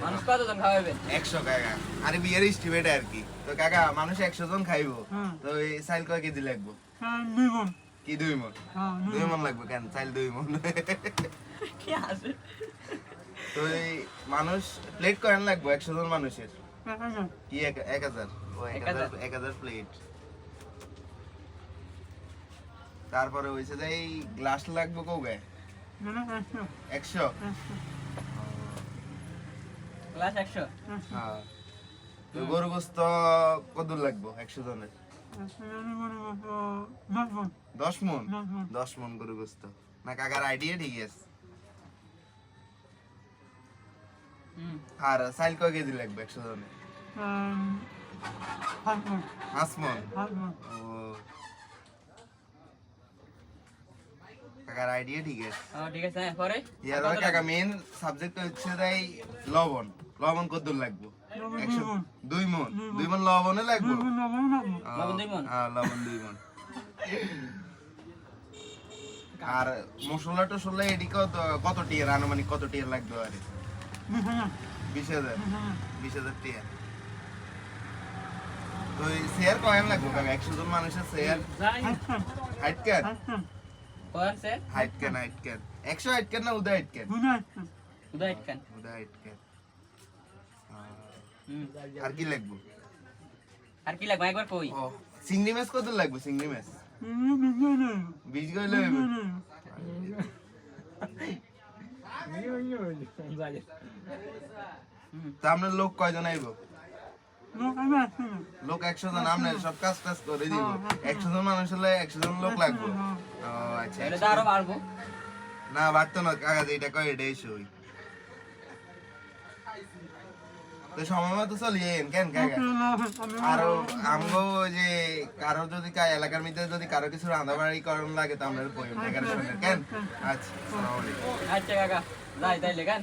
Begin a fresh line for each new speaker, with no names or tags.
মানুষ কতজন খাওয়াবেন?
100 কাকা। আরে বিয়ের এস্টিমেট আর কি। তো কাকা মানুষ 100 জন খাইবো। তো এই চাইল কয় কেজি লাগবে?
2 মণ।
কি 2 মণ? 2 মণ লাগবে কেন? চাইল 2 মণ।
কি আছে?
তো এই মানুষ প্লেট কয়ন লাগবে 100 জন মানুষের?
1000।
কি 1000? ও 1000 প্লেট। তারপরে হইছে যে এই গ্লাস লাগবে কবে? 100?
ক্লাস 100।
হ্যাঁ। তো গরু গোস্ত কত লাগবে 100 জনের? 10 মণ? 10 মণ গরু গোস্ত। না কাকার আইডিয়া ঠিক আছে। আর চাইল কয় কেজি লাগবে 100 জনের? 5 মণ? ও কাকার আইডিয়া ঠিক আছে।
ঠিক আছে, হ্যাঁ, পরে
ইয়ার কাকা মেন সাবজেক্ট হচ্ছে তাই লবণ। লবণ কত লাগবে? 2 মণ। 2 মণ লবণে লাগবে?
লবণ 2 মণ?
হ্যাঁ, লবণ 2 মণ। আর মশলা টসলা এডি কত টিয়ার আনুমানিক কত টিয়ার লাগবে আরে? 20,000? 20,000 টিয়ার। তো শেয়ার কয়েন লাগবে কাকা 100 জন মানুষের শেয়ার? হাইট কেন?
কয়ন সে?
হাইট কেন? 100 হাইট কেন না উদয় হাইট কেন?
উদয় খান।
উদয় হাইট কেন? আর কি লাগবে?
আর কি লাগবে একবার কই?
ও চিংড়ি মাছ কত লাগবে? চিংড়ি মাছ 20 কইলে হইবে? তা আপনার লোক কয়জন আইব? লোক 100 জন। আপনার সব কাজ টাজ করে দিব। 100 জন মানুষ হলে 100 জন লোক লাগবে। ও আচ্ছা।
তাহলে তো আরো বাড়বো।
না বাড়তো না কাকা, যেটা কয় এটাই সই। তো সময় মতো চলিয়েন কেন কাকা? আরো আমগো যে কারো যদি এলাকার মধ্যে যদি কারো কিছু রান্নাবাড়ি করার লাগে তো আমরা কই টাকার শুনে কেন? আচ্ছা, আসসালামু আলাইকুম।
আচ্ছা কাকা, যাই তাইলে কেন?